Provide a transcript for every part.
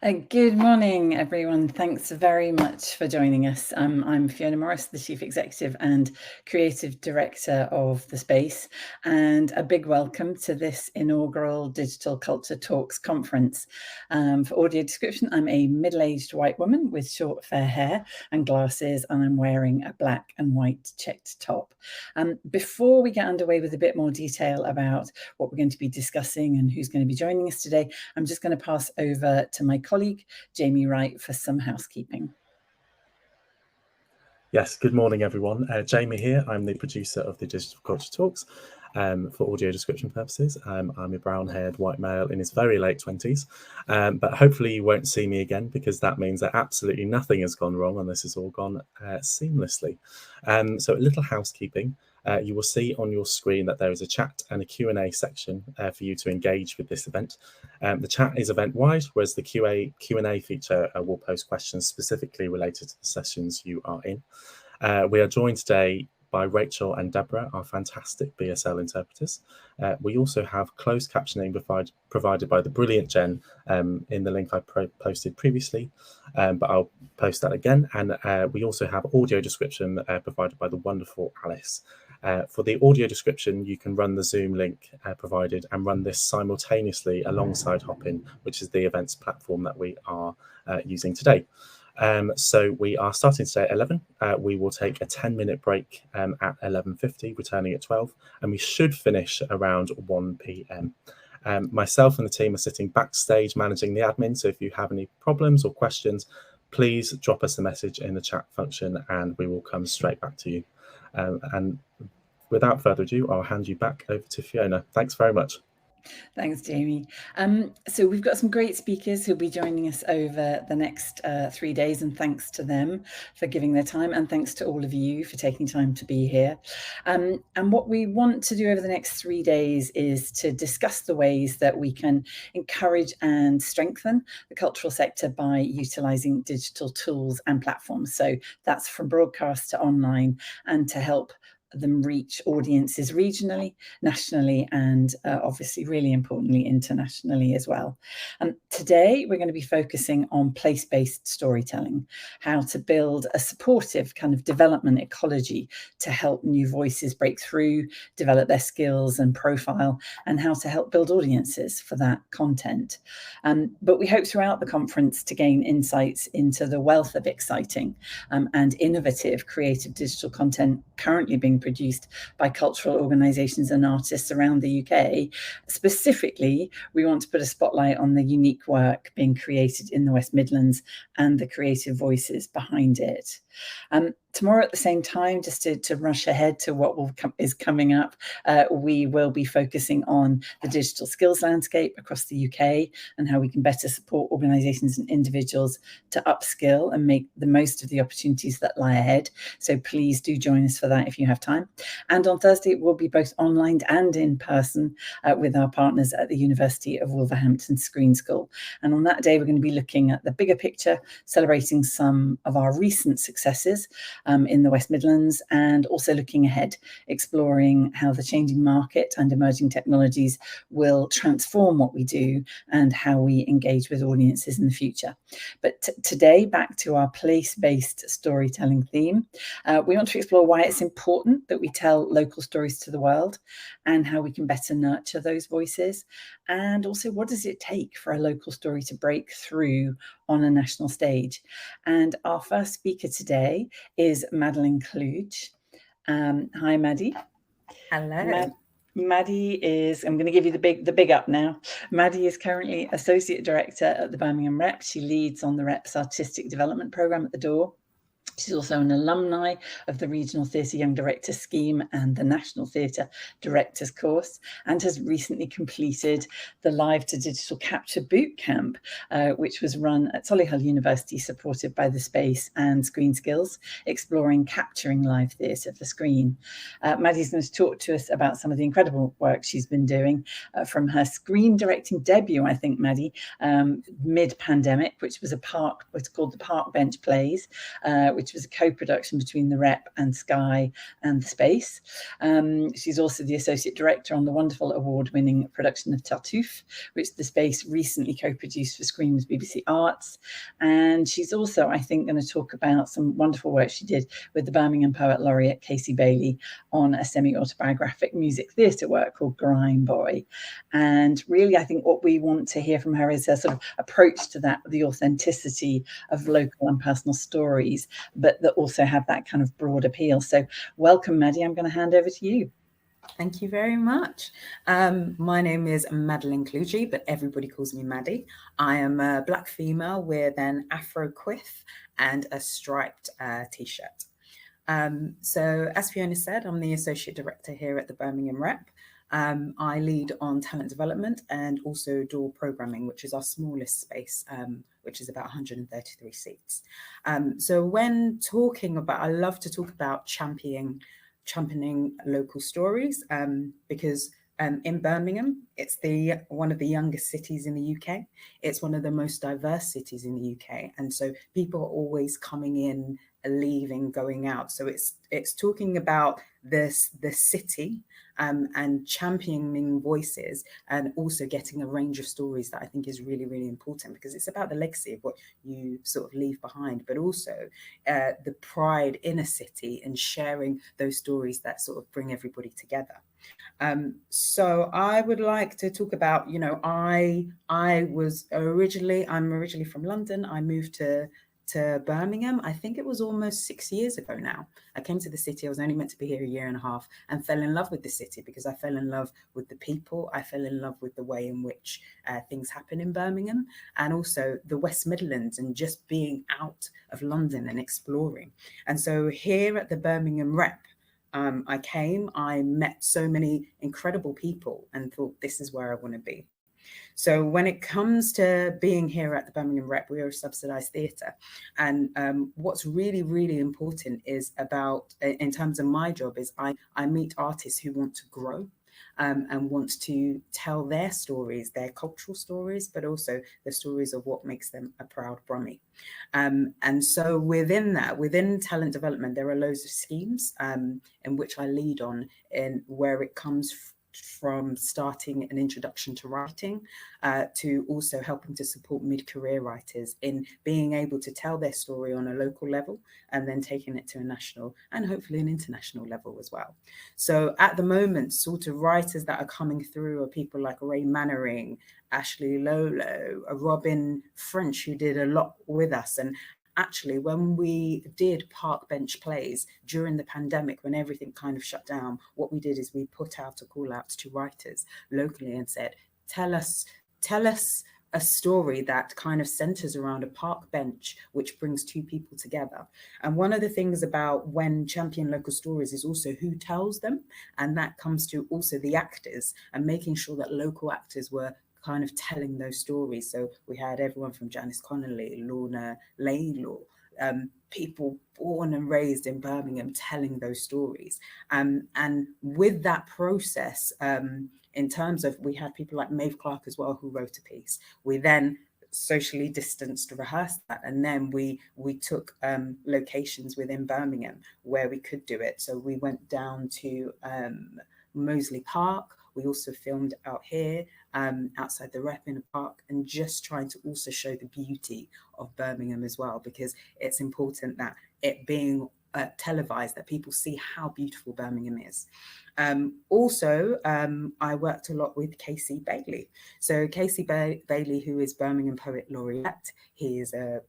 Good morning, everyone. Thanks very much for joining us. I'm Fiona Morris, the Chief Executive and Creative Director of the Space, and a big welcome to this inaugural Digital Culture Talks conference. For audio description, I'm a middle-aged white woman with short fair hair and glasses, and I'm wearing a black and white checked top. Before we get underway with a bit more detail about what we're going to be discussing and who's going to be joining us today, I'm just going to pass over to my colleague, Jamie Wright, for some housekeeping. Yes, good morning, everyone. Jamie here. I'm the producer of the Digital Culture Talks. For audio description purposes, I'm a brown-haired white male in his very late 20s, but hopefully you won't see me again, because that means that absolutely nothing has gone wrong and this has all gone seamlessly. So a little housekeeping. You will see on your screen that there is a chat and a Q&A section for you to engage with this event. The chat is event-wide, whereas the Q&A feature will post questions specifically related to the sessions you are in. We are joined today by Rachel and Deborah, our fantastic BSL interpreters. We also have closed captioning provided by the brilliant Jen in the link I posted previously, but I'll post that again. And we also have audio description provided by the wonderful Alice. For the audio description, you can run the Zoom link provided and run this simultaneously alongside Hopin, which is the events platform that we are using today. So we are starting today at 11. We will take a 10-minute break at 11:50, returning at 12, and we should finish around 1 p.m. Myself and the team are sitting backstage managing the admin, so if you have any problems or questions, please drop us a message in the chat function and we will come straight back to you. And without further ado, I'll hand you back over to Fiona. Thanks very much. Thanks, Jamie. So we've got some great speakers who'll be joining us over the next 3 days, and thanks to them for giving their time, and thanks to all of you for taking time to be here. And what we want to do over the next 3 days is to discuss the ways that we can encourage and strengthen the cultural sector by utilising digital tools and platforms. So that's from broadcast to online, and to help them reach audiences regionally, nationally, and obviously, really importantly, internationally as well. Today, we're going to be focusing on place-based storytelling, how to build a supportive kind of development ecology to help new voices break through, develop their skills and profile, and how to help build audiences for that content. But we hope throughout the conference to gain insights into the wealth of exciting and innovative creative digital content currently being produced by cultural organisations and artists around the UK. Specifically, we want to put a spotlight on the unique work being created in the West Midlands and the creative voices behind it. Tomorrow at the same time, just to rush ahead to what is coming up, we will be focusing on the digital skills landscape across the UK and how we can better support organisations and individuals to upskill and make the most of the opportunities that lie ahead. So please do join us for that if you have time. And on Thursday, we'll be both online and in person with our partners at the University of Wolverhampton Screen School. And on that day, we're going to be looking at the bigger picture, celebrating some of our recent successes in the West Midlands, and also looking ahead, exploring how the changing market and emerging technologies will transform what we do and how we engage with audiences in the future. But today, back to our place-based storytelling theme, we want to explore why it's important that we tell local stories to the world and how we can better nurture those voices, and also what does it take for a local story to break through on a national stage. And our first speaker today is Madeleine Kludje. Hi, Maddie. Hello. Maddie is, I'm going to give you the big up now. Maddie is currently Associate Director at the Birmingham REP. She leads on the REP's Artistic Development Programme at the Door. She's also an alumni of the Regional Theatre Young Director Scheme and the National Theatre Directors Course, and has recently completed the Live to Digital Capture Bootcamp, which was run at Solihull University, supported by The Space and Screen Skills, exploring capturing live theatre for screen. Maddie's going to talk to us about some of the incredible work she's been doing from her screen directing debut, I think, Maddie, mid-pandemic, which was what's called the Park Bench Plays, which which was a co-production between the REP and Sky and The Space. She's also the Associate Director on the wonderful award-winning production of Tartuffe, which The Space recently co-produced for Scream's BBC Arts. And she's also, I think, going to talk about some wonderful work she did with the Birmingham Poet Laureate Casey Bailey on a semi-autobiographic music theatre work called Grime Boy. And really, I think what we want to hear from her is a sort of approach to that, the authenticity of local and personal stories, but that also have that kind of broad appeal. So welcome, Maddie. I'm going to hand over to you. Thank you very much. My name is Madeleine Kludje, but everybody calls me Maddie. I am a Black female with an Afro quiff and a striped T-shirt. So as Fiona said, I'm the Associate Director here at the Birmingham REP. I lead on talent development and also door programming, which is our smallest space, which is about 133 seats. So when talking about, I love to talk about championing local stories, because in Birmingham, it's one of the youngest cities in the UK. It's one of the most diverse cities in the UK. And so people are always coming in, leaving, going out. So it's talking about the city and championing voices, and also getting a range of stories that I think is really, really important, because it's about the legacy of what you sort of leave behind, but also the pride in a city and sharing those stories that sort of bring everybody together. So I would like to talk about, I'm originally from London. I moved to Birmingham. I think it was almost 6 years ago now. I came to the city. I was only meant to be here a year and a half, and fell in love with the city because I fell in love with the people. I fell in love with the way in which things happen in Birmingham, and also the West Midlands, and just being out of London and exploring. And so here at the Birmingham REP, I met so many incredible people and thought, this is where I want to be. So when it comes to being here at the Birmingham REP, we are a subsidised theatre. And what's really, really important is about, in terms of my job, is I meet artists who want to grow and want to tell their stories, their cultural stories, but also the stories of what makes them a proud Brummie. And so within that, within talent development, there are loads of schemes in which I lead on, in where it comes from starting an introduction to writing to also helping to support mid-career writers in being able to tell their story on a local level and then taking it to a national and hopefully an international level as well. So at the moment, sort of writers that are coming through are people like Ray Mannering, Ashley Lolo, Robin French, who did a lot with us. And actually, when we did park bench plays during the pandemic, when everything kind of shut down, what we did is we put out a call out to writers locally and said, tell us a story that kind of centers around a park bench, which brings two people together. And one of the things about when champion local stories is also who tells them. And that comes to also the actors and making sure that local actors were kind of telling those stories. So we had everyone from Janice Connolly, Lorna Laidlaw, people born and raised in Birmingham telling those stories. And with that process, in terms of, we had people like Maeve Clark as well, who wrote a piece. We then socially distanced rehearsed that, and then we took locations within Birmingham where we could do it. So we went down to Moseley Park. We also filmed out here outside the REP in a park, and just trying to also show the beauty of Birmingham as well, because it's important that it being televised, that people see how beautiful Birmingham is. Also, I worked a lot with Casey Bailey. So Casey Bailey, who is Birmingham Poet Laureate, he is a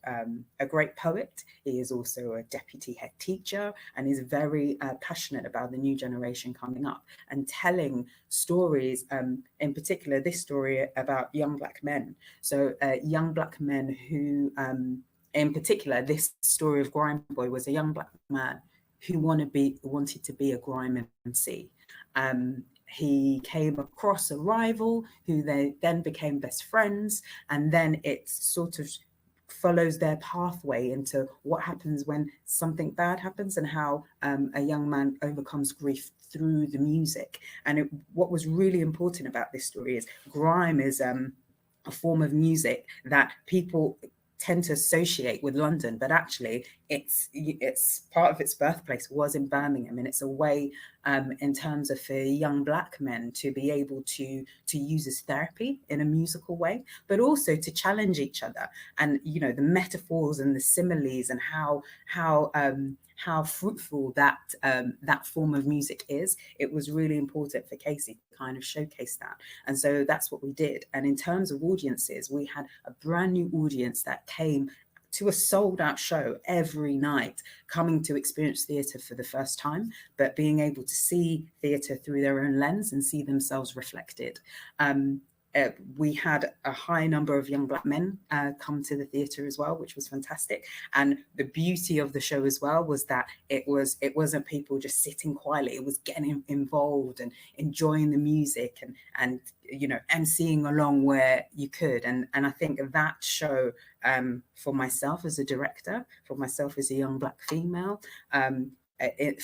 great poet. He is also a deputy head teacher, and is very passionate about the new generation coming up and telling stories, in particular this story about young Black men. So young Black men who, in particular, this story of Grime Boy was a young Black man who wanted to be a grime MC. He came across a rival who they then became best friends, and then it sort of follows their pathway into what happens when something bad happens, and how a young man overcomes grief through the music. And what was really important about this story is grime is a form of music that people tend to associate with London, but actually it's part of its birthplace was in Birmingham, and it's a way in terms of for young Black men to be able to use as therapy in a musical way, but also to challenge each other, and the metaphors and the similes, and how fruitful that form of music is. It was really important for Casey to kind of showcase that, and so that's what we did. And in terms of audiences, we had a brand new audience that came to a sold out show every night, coming to experience theatre for the first time, but being able to see theatre through their own lens and see themselves reflected. We had a high number of young Black men come to the theatre as well, which was fantastic. And the beauty of the show as well was that it wasn't people just sitting quietly. It was getting involved and enjoying the music and emceeing along where you could. And I think that show, for myself as a director, for myself as a young Black female,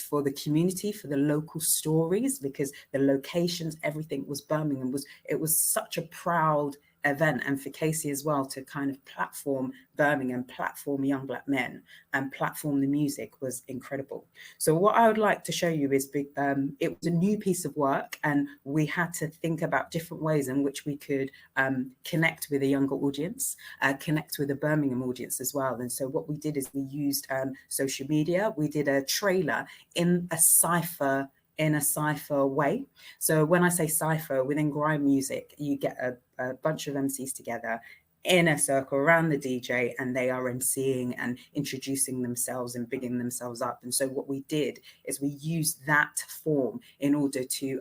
for the community, for the local stories, because the locations, everything was Birmingham. It was such a proud event, and for Casey as well to kind of platform Birmingham, platform young Black men, and platform the music was incredible. So what I would like to show you is it was a new piece of work, and we had to think about different ways in which we could connect with a younger audience, connect with a Birmingham audience as well. And so what we did is we used social media. We did a trailer in a cypher way. So when I say cypher, within grime music, you get a bunch of MCs together in a circle around the DJ, and they are MCing and introducing themselves and bigging themselves up. And so what we did is we used that form in order to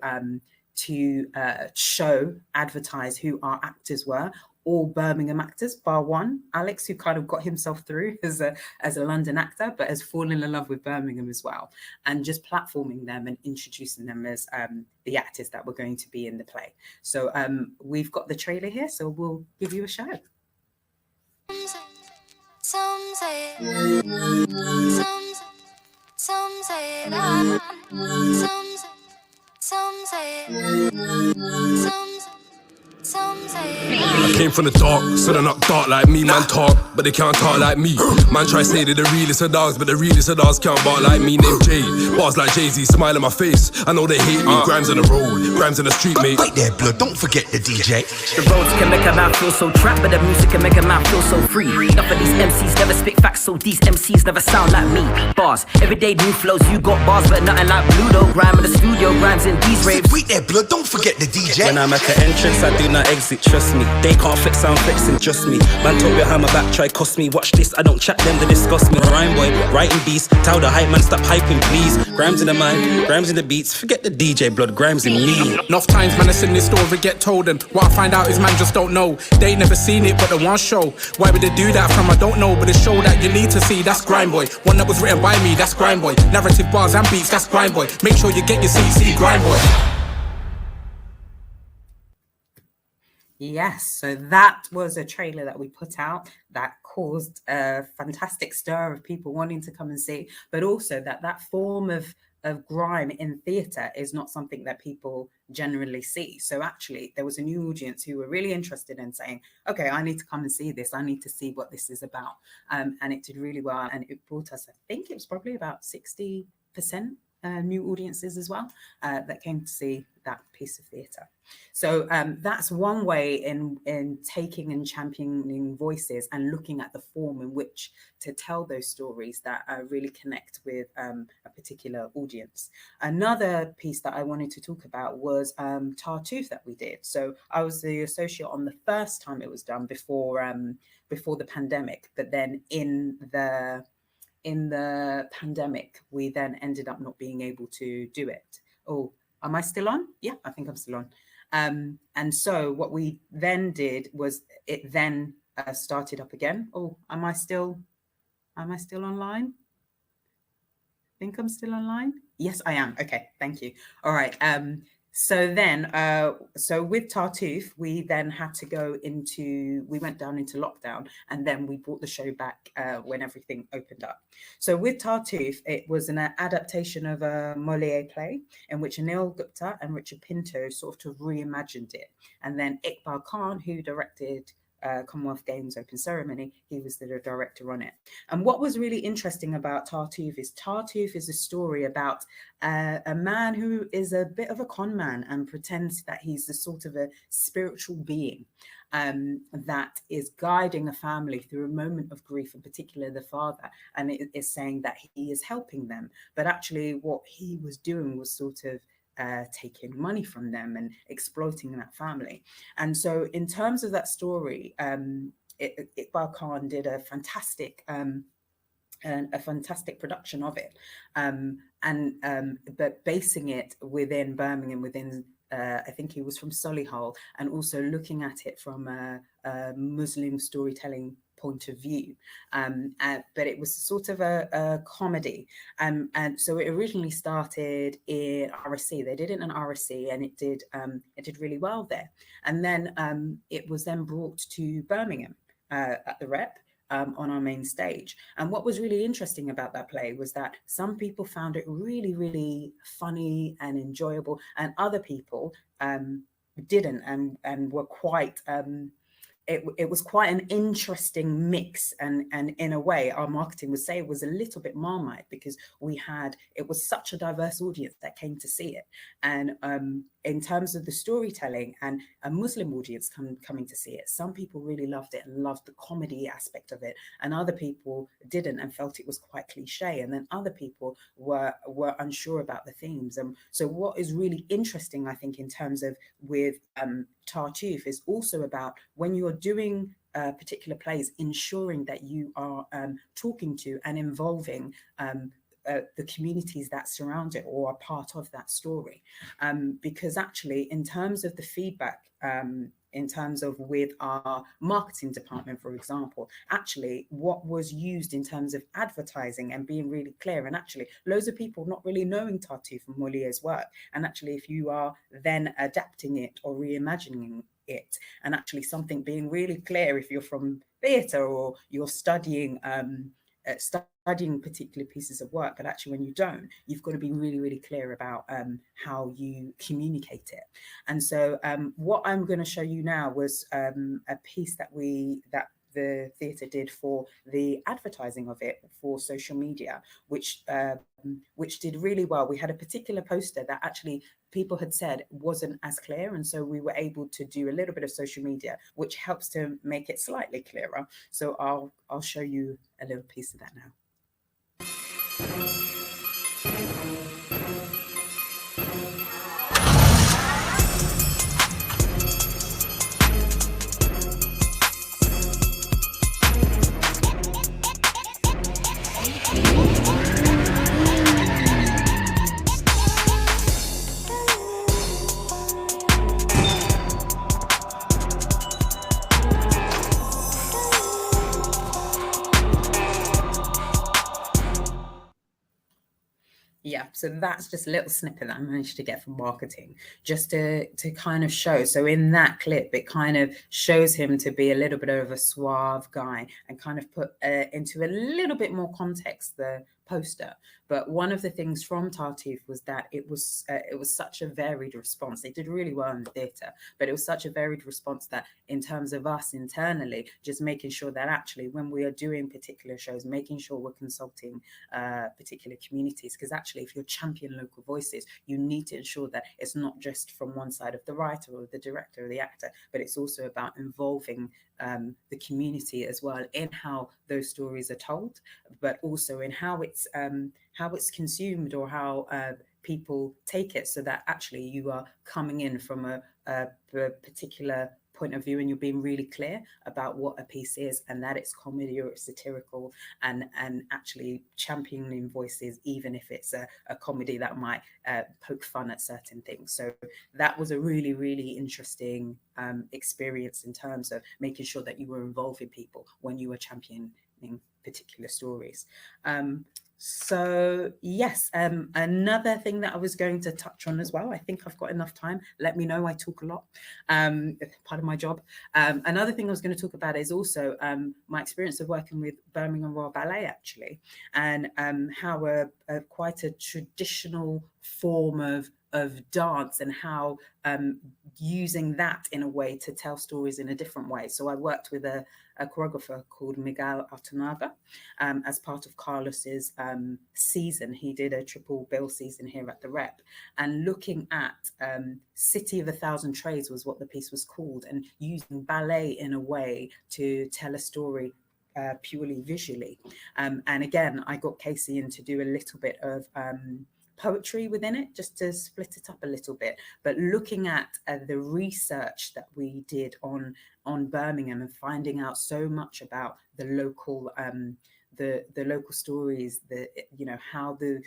advertise who our actors were. All Birmingham actors, bar one, Alex, who kind of got himself through as a London actor, but has fallen in love with Birmingham as well, and just platforming them and introducing them as the actors that were going to be in the play. So we've got the trailer here, so we'll give you a show. Some say it, some say it, some say it, I came from the dark, so they're not dark like me. Man talk, but they can't talk like me. Man try say they're the realest of dogs, but the realest of dogs can't bark like me. Named Jay, bars like Jay-Z, smile in my face. I know they hate me. Grimes on the road, Grimes on the street, mate. Wait there, blood, don't forget the DJ. The roads can make a man feel so trapped, but the music can make a man feel so free. Enough of these MCs never spit facts, so these MCs never sound like me. Bars, everyday new flows, you got bars, but nothing like Blue though. Grime in the studio, Grimes in these raves. Wait there, blood, don't forget the DJ. When I'm at the entrance, I do not exit, trust me. They can't flex, I'm flexing, just me. Man talk behind my back, try cost me. Watch this, I don't chat them, they discuss me. Grime boy, writing beats, tell the hype man stop hyping, please. Grimes in the mind, Grimes in the beats, forget the DJ, blood, Grimes in me. Enough times man I seen this story get told, and what I find out is man just don't know. They ain't never seen it, but they want show. Why would they do that from? I don't know, but the show that you need to see, that's Grime Boy. One that was written by me, that's Grime Boy. Narrative bars and beats, that's Grime Boy. Make sure you get your seat, see Grime Boy. Yes, so that was a trailer that we put out that caused a fantastic stir of people wanting to come and see, but also that form of grime in theatre is not something that people generally see. So actually there was a new audience who were really interested in saying, okay, I need to come and see this. I need to see what this is about. And it did really well. And it brought us, I think it was probably about 60% new audiences as well that came to see that piece of theatre. So that's one way in taking and championing voices and looking at the form in which to tell those stories that really connect with a particular audience. Another piece that I wanted to talk about was Tartuffe that we did. So I was the associate on the first time it was done before the pandemic, but then in the pandemic, we then ended up not being able to do it. Oh, am I still on? Yeah, I think I'm still on. And so what we then did was it then started up again. Oh, am I still online? I think I'm still online. Yes, I am. Okay, thank you. All right. So then, so with Tartuffe, we then had to we went down into lockdown, and then we brought the show back when everything opened up. So with Tartuffe, it was an adaptation of a Molière play in which Anil Gupta and Richard Pinto sort of reimagined it. And then Iqbal Khan, who directed Commonwealth Games open ceremony. He was the director on it. And what was really interesting about Tartuffe is a story about a man who is a bit of a con man and pretends that he's the sort of a spiritual being that is guiding a family through a moment of grief, in particular the father, and it is saying that he is helping them. But actually what he was doing was sort of taking money from them and exploiting that family. And so in terms of that story, Iqbal Khan did a fantastic production of it, but basing it within Birmingham, within I think he was from Solihull, and also looking at it from a Muslim storytelling point of view, but it was sort of a comedy, and so it originally started in RSC. They did it in RSC, and it did really well there, and then it was then brought to Birmingham at the Rep. On our main stage. And what was really interesting about that play was that some people found it really, really funny and enjoyable, and other people didn't, and were quite it was quite an interesting mix, and in a way our marketing would say it was a little bit Marmite, because it was such a diverse audience that came to see it, and in terms of the storytelling and a Muslim audience coming to see it, some people really loved it and loved the comedy aspect of it, and other people didn't and felt it was quite cliche, and then other people were unsure about the themes. And so what is really interesting, I think, in terms of with Tartuffe, is also about when you're doing particular plays, ensuring that you are talking to and involving the communities that surround it or are part of that story, because actually in terms of the feedback, in terms of with our marketing department, for example, actually what was used in terms of advertising and being really clear, and actually loads of people not really knowing Tartuffe and Moliere's work, and actually if you are then adapting it or reimagining it, and actually something being really clear if you're from theatre or you're studying particular pieces of work, but actually when you don't, you've got to be really, really clear about how you communicate it. And so what I'm going to show you now was a piece that the theatre did for the advertising of it for social media, which did really well. We had a particular poster that actually people had said wasn't as clear, and so we were able to do a little bit of social media, which helps to make it slightly clearer. So I'll show you a little piece of that now. Yeah, so that's just a little snippet that I managed to get from marketing, just to kind of show. So in that clip, it kind of shows him to be a little bit of a suave guy, and kind of put into a little bit more context the poster. But one of the things from Tartuffe was that it was such a varied response. They did really well in the theatre, but it was such a varied response that in terms of us internally, just making sure that actually when we are doing particular shows, making sure we're consulting particular communities, because actually if you're champion local voices, you need to ensure that it's not just from one side of the writer or the director or the actor, but it's also about involving the community as well in how those stories are told, but also in how it's consumed, or how people take it, so that actually you are coming in from a particular point of view, and you're being really clear about what a piece is, and that it's comedy or it's satirical, and actually championing voices, even if it's a comedy that might poke fun at certain things. So that was a really, really interesting experience in terms of making sure that you were involving people when you were championing particular stories. So yes, another thing that I was going to touch on as well, I think I've got enough time, let me know, I talk a lot, part of my job. Another thing I was going to talk about is also my experience of working with Birmingham Royal Ballet, actually, and how quite a traditional form of dance and how using that in a way to tell stories in a different way. So I worked with a choreographer called Miguel Artenaga as part of Carlos's season. He did a triple bill season here at the Rep, and looking at City of a Thousand Trades was what the piece was called, and using ballet in a way to tell a story purely visually. And again, I got Casey in to do a little bit of poetry within it, just to split it up a little bit. But looking at the research that we did on Birmingham and finding out so much about the local local stories, how the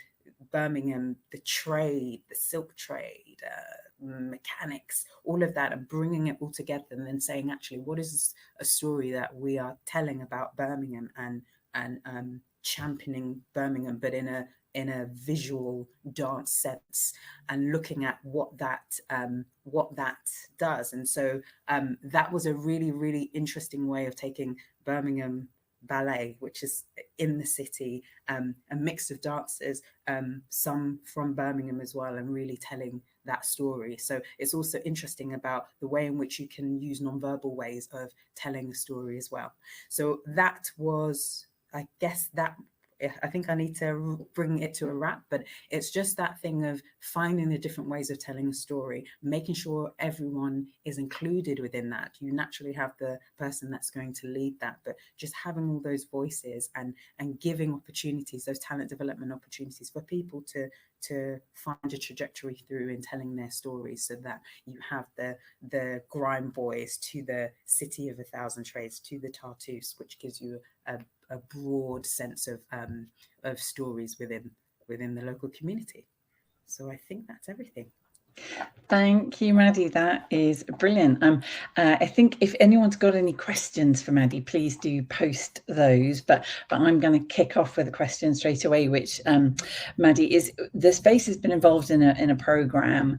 Birmingham, the trade, the silk trade, mechanics, all of that, and bringing it all together, and then saying, actually, what is a story that we are telling about Birmingham and championing Birmingham, but in a visual dance sense, and looking at what that does. And so that was a really, really interesting way of taking Birmingham ballet, which is in the city, a mix of dancers, some from Birmingham as well, and really telling that story. So it's also interesting about the way in which you can use nonverbal ways of telling a story as well. So that was, I guess, that I think I need to bring it to a wrap, but it's just that thing of finding the different ways of telling a story, making sure everyone is included within that. You naturally have the person that's going to lead that, but just having all those voices and giving opportunities, those talent development opportunities for people to find a trajectory through in telling their stories, so that you have the Grime Boys to the City of a Thousand Trades to the Tartuffes, which gives you a broad sense of stories within the local community. So I think that's everything. Thank you, Maddie. That is brilliant. I think if anyone's got any questions for Maddie, please do post those. But I'm going to kick off with a question straight away, which Maddie, is the space has been involved in a program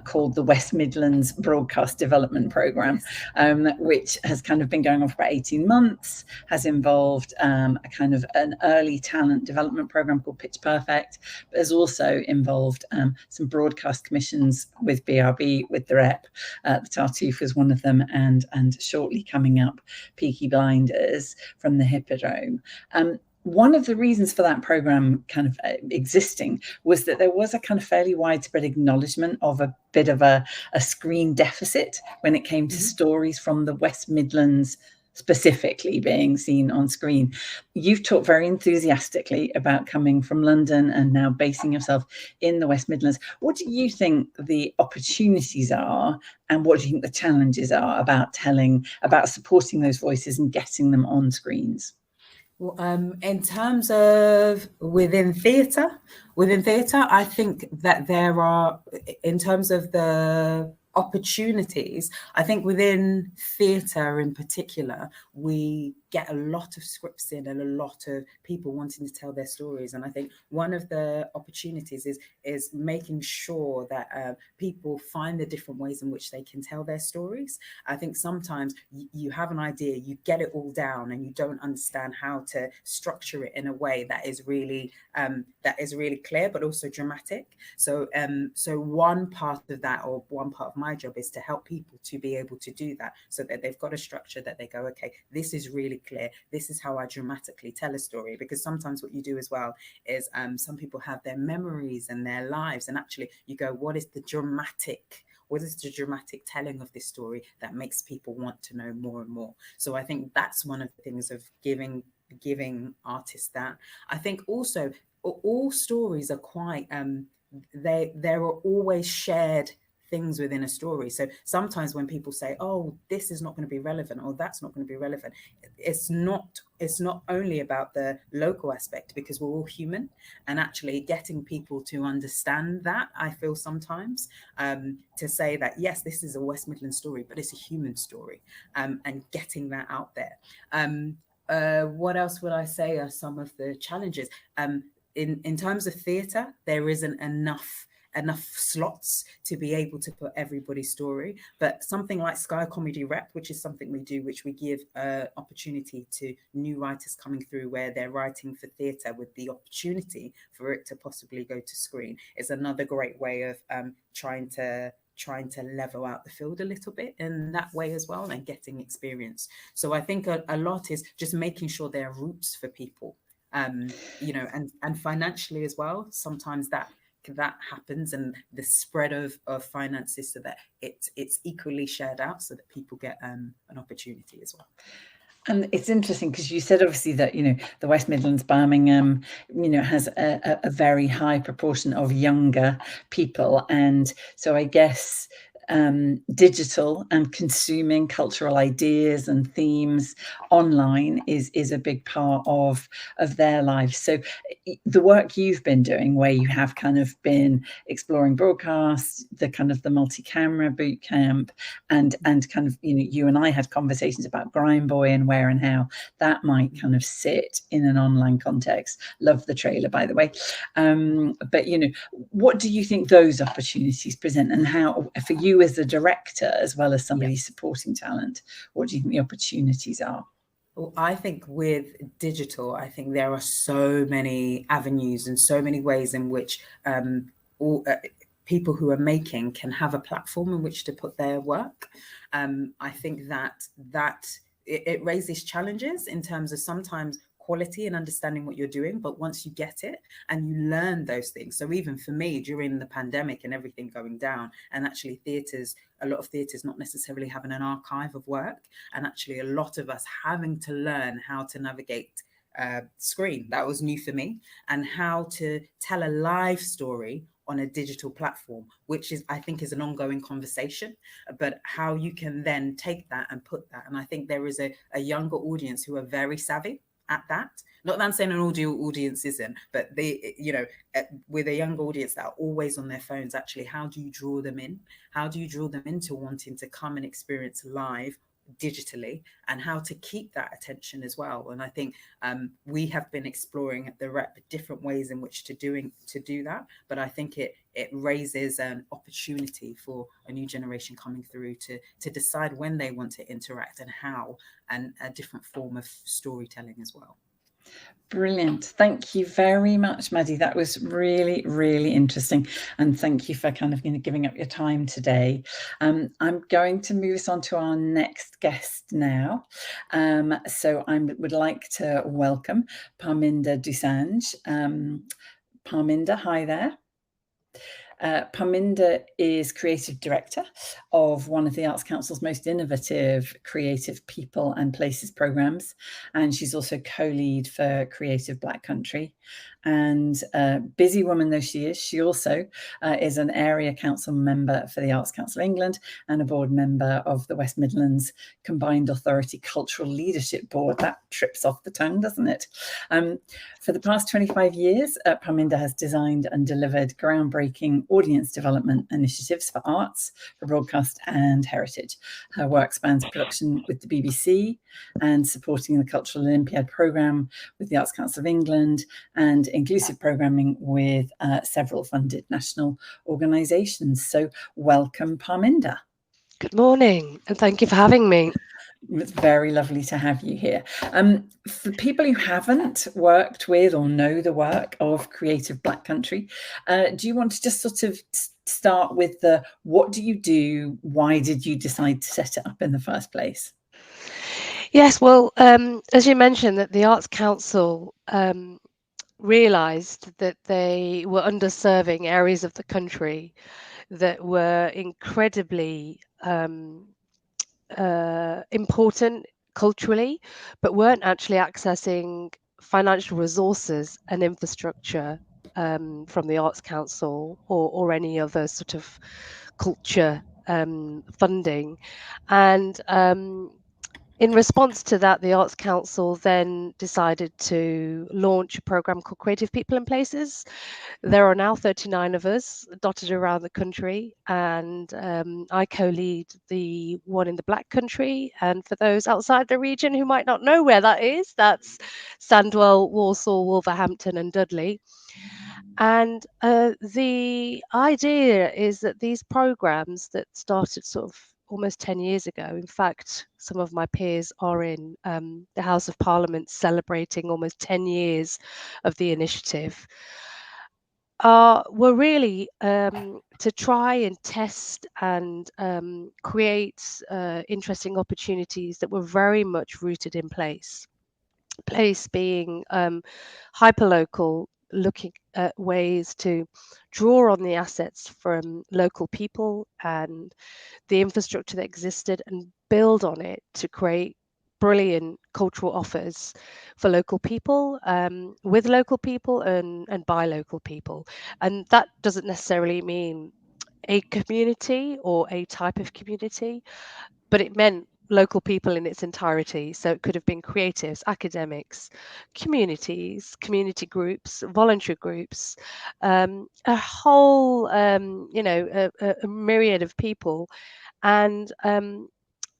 called the West Midlands Broadcast Development Program, which has kind of been going on for about 18 months. Has involved a kind of an early talent development program called Pitch Perfect, but has also involved some broadcast commissions with BRB, with the Rep. The Tartuffe was one of them, and shortly coming up, Peaky Blinders from the Hippodrome. One of the reasons for that program kind of existing was that there was a kind of fairly widespread acknowledgement of a bit of a screen deficit when it came to stories from the West Midlands specifically being seen on screen. You've talked very enthusiastically about coming from London and now basing yourself in the West Midlands. What do you think the opportunities are, and what do you think the challenges are about supporting those voices and getting them on screens? Well, in terms of within theatre, I think that there are, in terms of the opportunities, I think within theatre in particular, we get a lot of scripts in and a lot of people wanting to tell their stories. And I think one of the opportunities is making sure that people find the different ways in which they can tell their stories. I think sometimes you have an idea, you get it all down, and you don't understand how to structure it in a way that is really clear, but also dramatic. So one part of that, or one part of my job, is to help people to be able to do that, so that they've got a structure that they go, okay, this is really clear, this is how I dramatically tell a story. Because sometimes what you do as well is some people have their memories and their lives, and actually you go, what is the dramatic telling of this story that makes people want to know more and more? So I think that's one of the things of giving artists that. I think also all stories are quite there are always shared things within a story. So sometimes when people say, oh, this is not going to be relevant, or that's not going to be relevant, it's not only about the local aspect, because we're all human, and actually getting people to understand that, I feel sometimes, to say that, yes, this is a West Midlands story, but it's a human story, and getting that out there. What else would I say are some of the challenges? In terms of theatre, there isn't enough enough slots to be able to put everybody's story. But something like Sky Comedy Rep, which is something we do, which we give opportunity to new writers coming through where they're writing for theatre with the opportunity for it to possibly go to screen, is another great way of trying to level out the field a little bit in that way as well, and getting experience. So I think a lot is just making sure there are routes for people, you know, and financially as well. Sometimes that happens, and the spread of finances so that it's equally shared out so that people get an opportunity as well. And it's interesting because you said obviously that, you know, the West Midlands, Birmingham, you know, has a very high proportion of younger people. And so I guess digital and consuming cultural ideas and themes online is a big part of their lives. So the work you've been doing, where you have kind of been exploring broadcasts, the multi-camera boot camp, and kind of, you know, you and I had conversations about Grime Boy and where and how that might kind of sit in an online context. Love the trailer, by the way. But, you know, what do you think those opportunities present, and how, for you as a director as well as somebody supporting talent, what do you think the opportunities are? Well, I think with digital, I think there are so many avenues and so many ways in which people who are making can have a platform in which to put their work. I think that it raises challenges in terms of sometimes quality and understanding what you're doing, but once you get it and you learn those things. So even for me, during the pandemic and everything going down, and actually a lot of theatres not necessarily having an archive of work, and actually a lot of us having to learn how to navigate screen, that was new for me, and how to tell a live story on a digital platform, which is, I think, is an ongoing conversation, but how you can then take that and put that. And I think there is a younger audience who are very savvy at that. Not that I'm saying an audio audience isn't, but they, you know, with a young audience that are always on their phones, actually, how do you draw them in? How do you draw them into wanting to come and experience live digitally, and how to keep that attention as well? And I think we have been exploring at the Rep different ways in which to do that, but I think it raises an opportunity for a new generation coming through to decide when they want to interact and how, and a different form of storytelling as well. Brilliant. Thank you very much, Maddie. That was really, really interesting. And thank you for kind of, you know, giving up your time today. I'm going to move us on to our next guest now. So I would like to welcome Parminder Dosanjh. Parminder, hi there. Parminder is creative director of one of the Arts Council's most innovative creative people and places programmes, and she's also co-lead for Creative Black Country. And busy woman though she is, she also is an area council member for the Arts Council England and a board member of the West Midlands Combined Authority Cultural Leadership Board. That trips off the tongue, doesn't it? For the past 25 years, Parminder has designed and delivered groundbreaking audience development initiatives for arts, for broadcast and heritage. Her work spans production with the BBC and supporting the Cultural Olympiad programme with the Arts Council of England, and inclusive programming with several funded national organisations. So welcome, Parminder. Good morning, and thank you for having me. It's very lovely to have you here. For people who haven't worked with or know the work of Creative Black Country, do you want to just sort of start with what do you do? Why did you decide to set it up in the first place? Yes, well, as you mentioned, that the Arts Council realised that they were underserving areas of the country that were incredibly important culturally, but weren't actually accessing financial resources and infrastructure from the Arts Council or any other sort of culture funding. And in response to that, the Arts Council then decided to launch a programme called Creative People and Places. There are now 39 of us dotted around the country, and I co-lead the one in the Black Country. And for those outside the region who might not know where that is, that's Sandwell, Walsall, Wolverhampton and Dudley. And the idea is that these programs that started sort of almost 10 years ago, in fact, some of my peers are in the House of Parliament celebrating almost 10 years of the initiative, were really to try and test and create interesting opportunities that were very much rooted in place. Place being hyperlocal, looking at ways to draw on the assets from local people and the infrastructure that existed and build on it to create brilliant cultural offers for local people, with local people and by local people. And that doesn't necessarily mean a community or a type of community, but it meant local people in its entirety. So it could have been creatives, academics, communities, community groups, voluntary groups, a whole, a myriad of people. And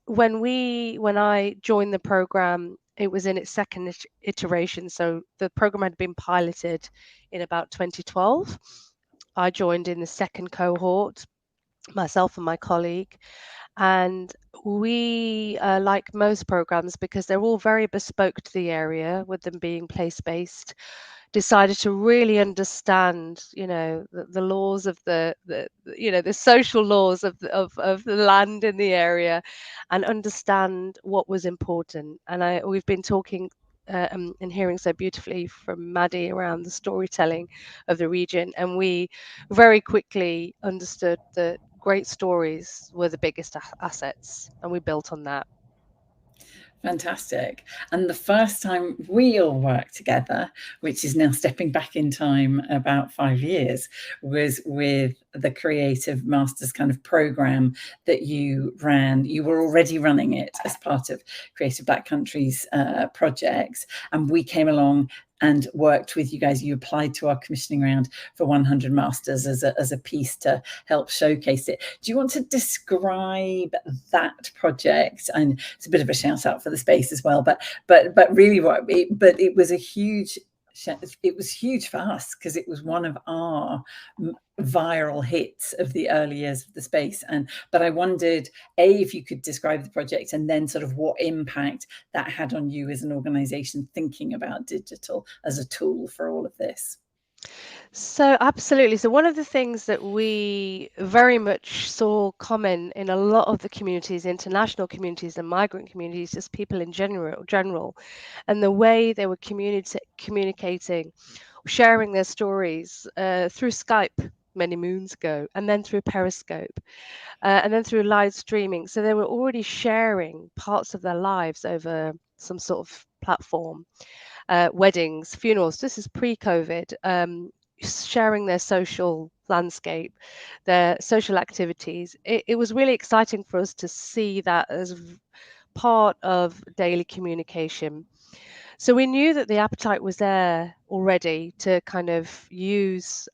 when I joined the program, it was in its second iteration. So the program had been piloted in about 2012. I joined in the second cohort, myself and my colleague. And we, like most programs, because they're all very bespoke to the area, with them being place-based, decided to really understand, the laws of the social laws of the land in the area, and understand what was important. And we've been talking and hearing so beautifully from Maddie around the storytelling of the region, and we very quickly understood that great stories were the biggest assets, and we built on that. Fantastic. And the first time we all worked together, which is now stepping back in time about 5 years, was with the Creative Masters kind of program that you ran. You were already running it as part of Creative Black Countries projects, and we came along and worked with you guys. You applied to our commissioning round for 100 Masters as a piece to help showcase it. Do you want to describe that project? And it's a bit of a shout out for the space as well, but really it was a huge, it was huge for us because it was one of our viral hits of the early years of the space. But I wondered, if you could describe the project, and then sort of what impact that had on you as an organization thinking about digital as a tool for all of this. So absolutely. So one of the things that we very much saw common in a lot of the communities, international communities and migrant communities, just people in general, and the way they were communicating, sharing their stories through Skype many moons ago, and then through Periscope, and then through live streaming. So they were already sharing parts of their lives over some sort of platform, weddings, funerals. This is pre-COVID. Sharing their social landscape, their social activities. It was really exciting for us to see that as part of daily communication. So we knew that the appetite was there already to kind of use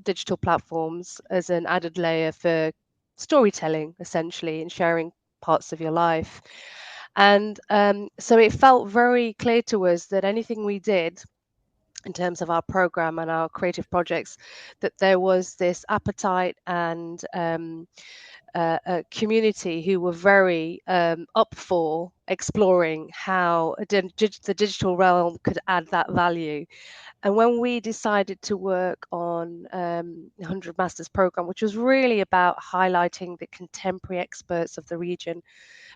digital platforms as an added layer for storytelling, essentially, and sharing parts of your life. And so it felt very clear to us that anything we did in terms of our program and our creative projects, that there was this appetite and a community who were very up for exploring how the digital realm could add that value. And when we decided to work on the 100 Masters program, which was really about highlighting the contemporary experts of the region,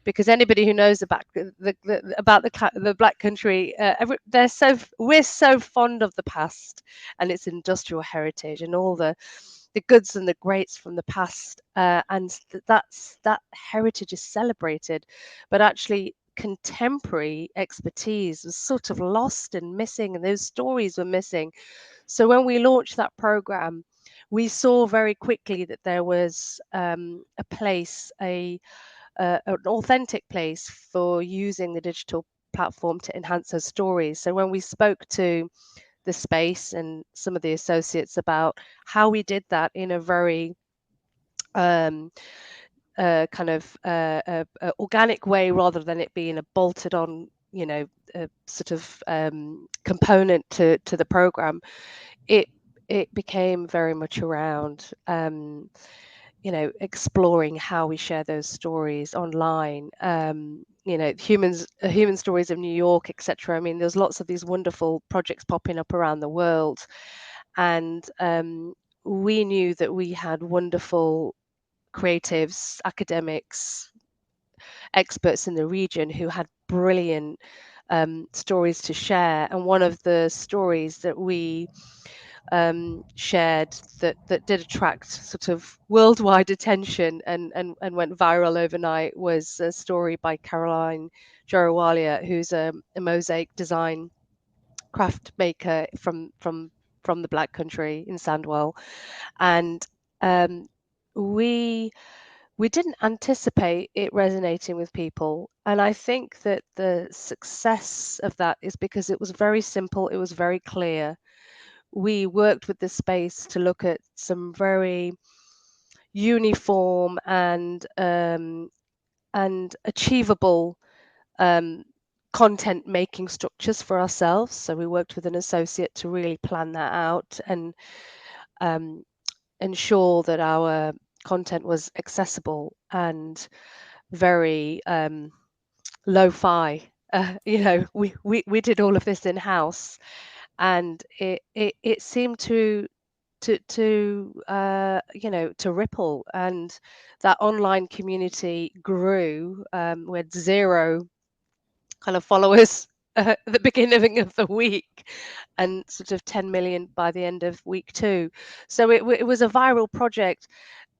because anybody who knows about the Black country, we're so fond of the past and its industrial heritage and all the goods and the greats from the past, and that heritage is celebrated, but actually contemporary expertise was sort of lost and missing, and those stories were missing. So when we launched that program, we saw very quickly that there was a place, an authentic place for using the digital platform to enhance those stories. So when we spoke to the space and some of the associates about how we did that in a very organic way, rather than it being a bolted on, sort of component to the program, it it became very much around, exploring how we share those stories online. Human stories of New York, etc. I mean, there's lots of these wonderful projects popping up around the world, and we knew that we had wonderful creatives, academics, experts in the region who had brilliant stories to share. And one of the stories that we shared that did attract sort of worldwide attention and went viral overnight was a story by Caroline Jarawalia, who's a mosaic design craft maker from the Black Country in Sandwell. And we didn't anticipate it resonating with people. And I think that the success of that is because it was very simple, it was very clear. We worked with the space to look at some very uniform and achievable content making structures for ourselves. So we worked with an associate to really plan that out and ensure that our content was accessible and very lo-fi. We did all of this in house, and it seemed to ripple, and that online community grew. We had 0 kind of followers at the beginning of the week, and sort of 10 million by the end of week 2. So it was a viral project,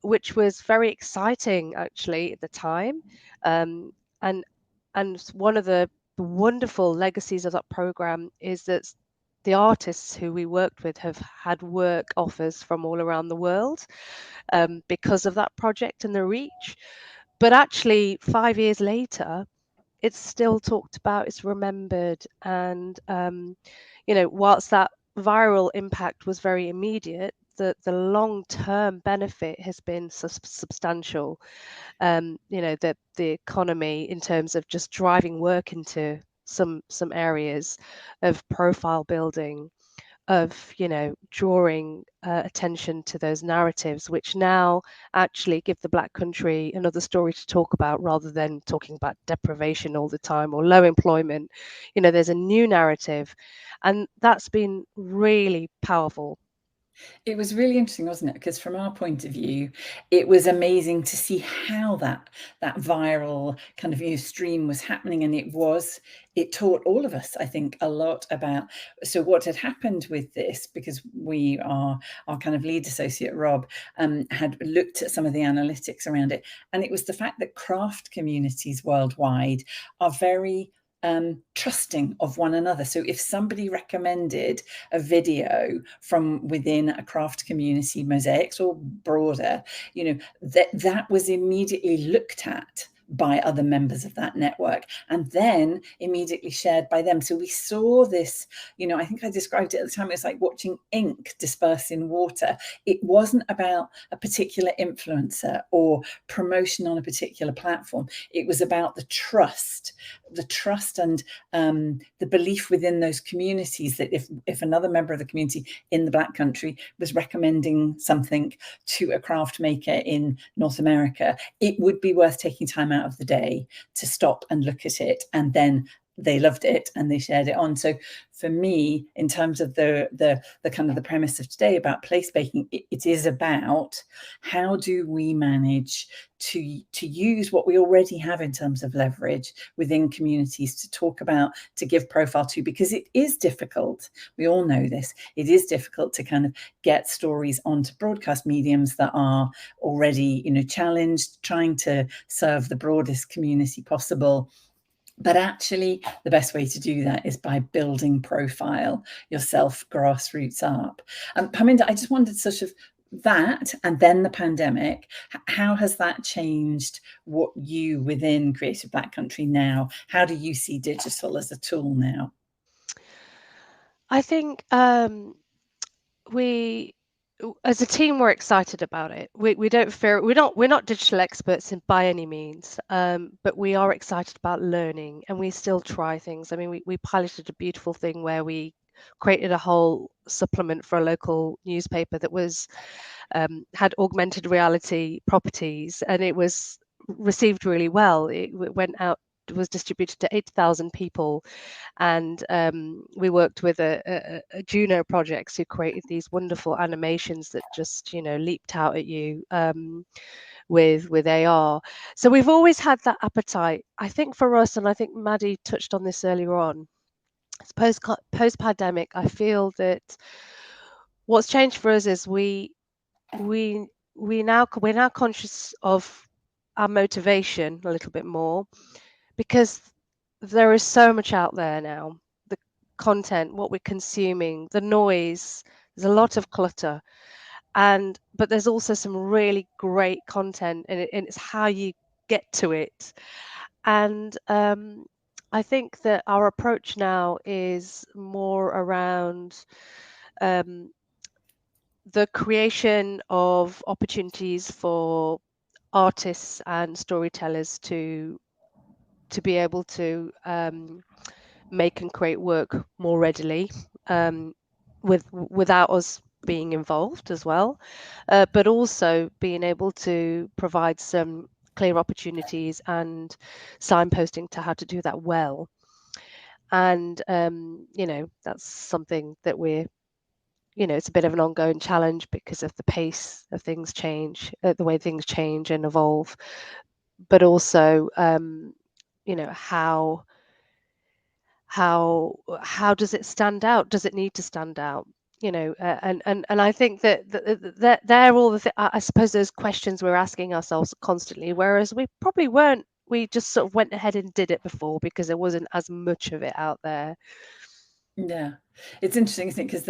which was very exciting actually at the time. And one of the wonderful legacies of that program is that the artists who we worked with have had work offers from all around the world because of that project and the reach. But actually, 5 years later, it's still talked about, it's remembered. And, whilst that viral impact was very immediate, the long-term benefit has been substantial. The economy in terms of just driving work into some areas of profile building, of drawing attention to those narratives, which now actually give the Black Country another story to talk about, rather than talking about deprivation all the time or low employment. There's a new narrative, and that's been really powerful. It was really interesting, wasn't it? Because from our point of view, it was amazing to see how that viral kind of stream was happening, and it taught all of us, I think, a lot about what had happened with this, because our kind of lead associate Rob had looked at some of the analytics around it, and it was the fact that craft communities worldwide are very trusting of one another. So if somebody recommended a video from within a craft community, mosaics or broader, that was immediately looked at by other members of that network and then immediately shared by them. So we saw this, I think I described it at the time, it was like watching ink disperse in water. It wasn't about a particular influencer or promotion on a particular platform. It was about the trust and the belief within those communities that if another member of the community in the Black Country was recommending something to a craft maker in North America, it would be worth taking time out of the day to stop and look at it, and then they loved it and they shared it on. So for me, in terms of the kind of the premise of today about place making, it is about how do we manage to use what we already have in terms of leverage within communities to talk about, to give profile to, because it is difficult. We all know this. It is difficult to kind of get stories onto broadcast mediums that are already, challenged, trying to serve the broadest community possible. But actually, the best way to do that is by building profile yourself, grassroots up. Parminder, I just wondered sort of that, and then the pandemic, how has that changed what you within Creative Black Country now? How do you see digital as a tool now? I think we, as a team, we're excited about it. We don't fear. We're not digital experts by any means, but we are excited about learning, and we still try things. I mean, we piloted a beautiful thing where we created a whole supplement for a local newspaper that was had augmented reality properties, and it was received really well. It went out, was distributed to 8,000 people, and we worked with a Juno Projects who created these wonderful animations that just, you know, leaped out at you with AR. So we've always had that appetite. I think for us, and I think Maddie touched on this earlier on, it's post-pandemic, I feel that what's changed for us is we're now conscious of our motivation a little bit more, because there is so much out there now. The content, what we're consuming, the noise, there's a lot of clutter, but there's also some really great content, and it's how you get to it. And I think that our approach now is more around the creation of opportunities for artists and storytellers to be able to make and create work more readily, without us being involved as well, but also being able to provide some clear opportunities and signposting to how to do that well. And you know, that's something that we're, you know, it's a bit of an ongoing challenge because of the pace of things change, the way things change and evolve, but also you know, how does it stand out? Does it need to stand out? You know, and I think that they're all the I suppose those questions we're asking ourselves constantly, whereas we probably weren't. We just sort of went ahead and did it before because there wasn't as much of it out there. Yeah, it's interesting, isn't it? Because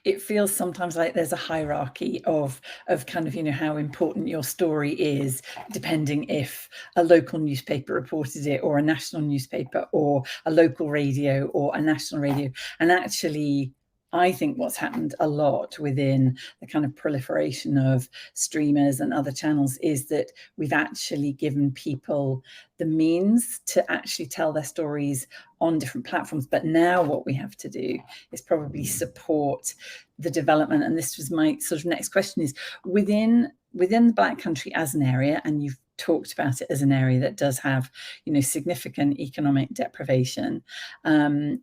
it feels sometimes like there's a hierarchy of kind of, you know, how important your story is, depending if a local newspaper reported it, or a national newspaper, or a local radio, or a national radio. And actually, I think what's happened a lot within the kind of proliferation of streamers and other channels is that we've actually given people the means to actually tell their stories on different platforms. But now what we have to do is probably support the development. And this was my sort of next question, is within the Black Country as an area, and you've talked about it as an area that does have, you know, significant economic deprivation, and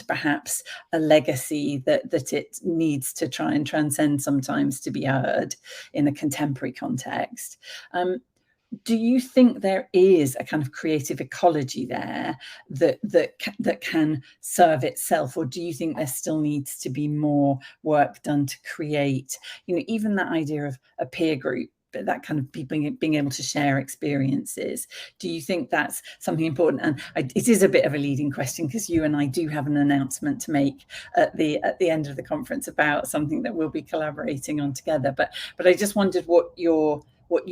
perhaps a legacy that it needs to try and transcend sometimes to be heard in a contemporary context. Do you think there is a kind of creative ecology there that can serve itself, or do you think there still needs to be more work done to create, you know, even that idea of a peer group, that kind of being able to share experiences? Do you think that's something important? And it is a bit of a leading question, because you and I do have an announcement to make at the end of the conference about something that we'll be collaborating on together. But I just wondered what you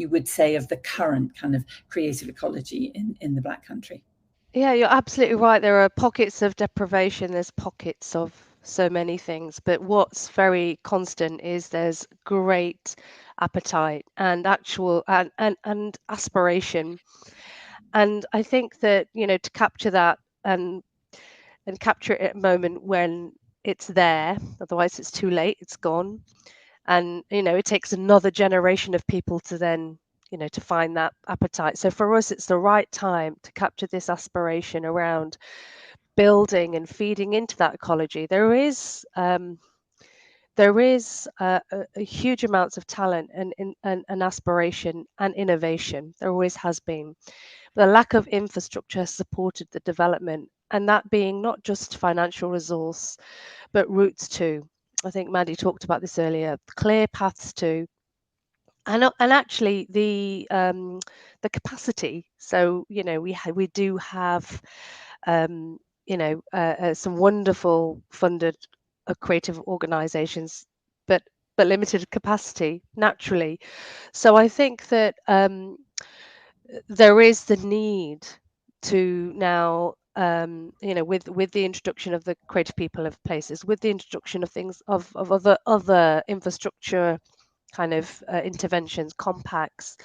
would say of the current kind of creative ecology in the Black Country. Yeah, you're absolutely right. There are pockets of deprivation. There's pockets of so many things, but what's very constant is there's great appetite and actual and aspiration. And I think that, you know, to capture that and capture it at a moment when it's there, otherwise it's too late, it's gone. And, you know, it takes another generation of people to then, you know, to find that appetite. So for us, it's the right time to capture this aspiration around building and feeding into that ecology. There is a huge amounts of talent and aspiration and innovation. There always has been. The lack of infrastructure has supported the development, and that being not just financial resource, but routes to. I think Maddie talked about this earlier. Clear paths to, and actually the capacity. So, you know, we do have you know, some wonderful funded creative organizations, but limited capacity naturally. So I think that there is the need to now, you know, with the introduction of the creative people of places, with the introduction of things of other infrastructure kind of interventions, compacts,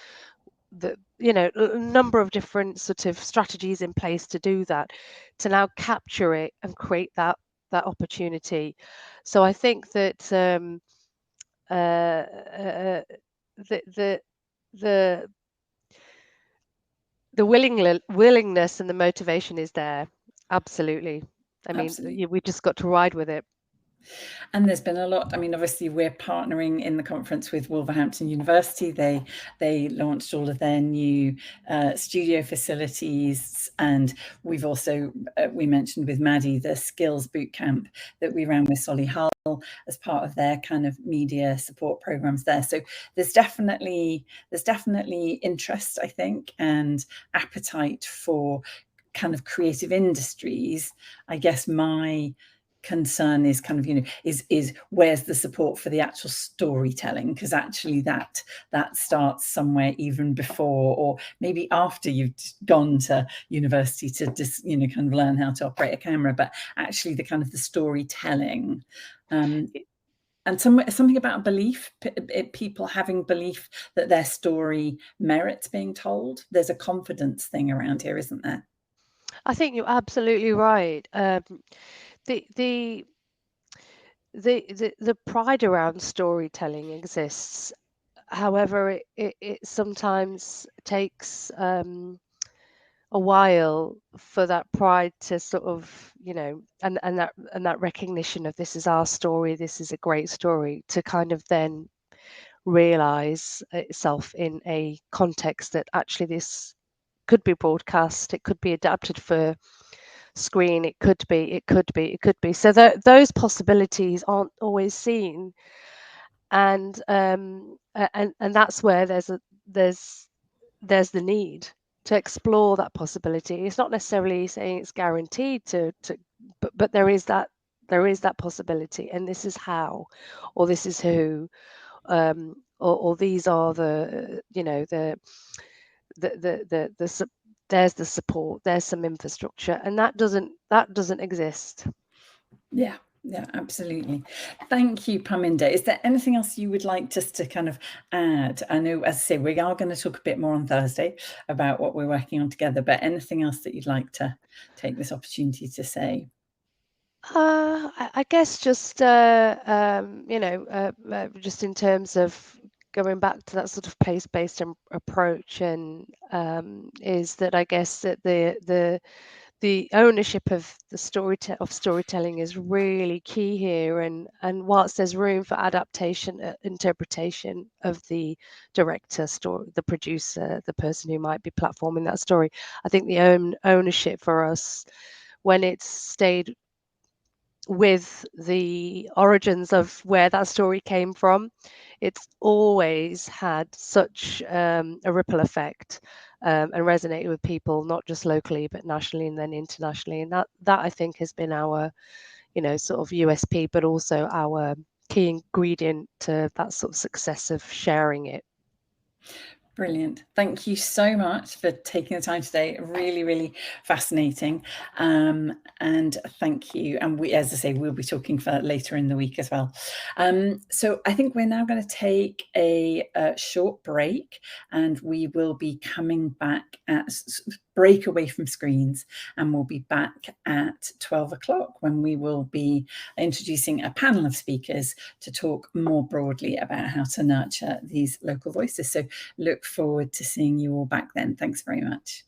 the, you know, a number of different sort of strategies in place to do that, to now capture it and create that opportunity. So I think that the willingness and the motivation is there. Absolutely. I mean, Absolutely. we just got to ride with it. And there's been a lot. I mean, obviously, we're partnering in the conference with Wolverhampton University. They launched all of their new studio facilities, and we've also we mentioned with Maddie the skills bootcamp that we ran with Solly Hull as part of their kind of media support programs there. So there's definitely interest, I think, and appetite for kind of creative industries. I guess my concern is kind of, is where's the support for the actual storytelling, because actually that starts somewhere even before or maybe after you've gone to university to just kind of learn how to operate a camera, but actually the kind of the storytelling and something about belief, people having belief that their story merits being told. There's a confidence thing around here, isn't there? I think you're absolutely right. The pride around storytelling exists. However, it sometimes takes a while for that pride to sort of, and that recognition of this is our story, this is a great story, to kind of then realize itself in a context that actually this could be broadcast, it could be adapted for screen, it could be. So those possibilities aren't always seen, and that's where there's the need to explore that possibility. It's not necessarily saying it's guaranteed but there is that possibility, and this is how, or this is who, or these are the there's the support, there's some infrastructure, and that doesn't exist. Yeah, absolutely. Thank you, Parminder. Is there anything else you would like just to kind of add? I know, as I say, we are going to talk a bit more on Thursday about what we're working on together, but anything else that you'd like to take this opportunity to say? I guess just just in terms of going back to that sort of place-based approach, and is that I guess that the ownership of the storytelling is really key here, and whilst there's room for adaptation, interpretation of the director, the producer, the person who might be platforming that story, I think the ownership for us, when it's stayed with the origins of where that story came from, it's always had such a ripple effect, and resonated with people, not just locally but nationally and then internationally, and that I think has been our sort of USP, but also our key ingredient to that sort of success of sharing it. Brilliant. Thank you so much for taking the time today. Really, really fascinating. And thank you. And we, as I say, we'll be talking for later in the week as well. So I think we're now going to take a short break, and we will be coming back at break away from screens, and we'll be back at 12 o'clock when we will be introducing a panel of speakers to talk more broadly about how to nurture these local voices. So look forward to seeing you all back then. Thanks very much.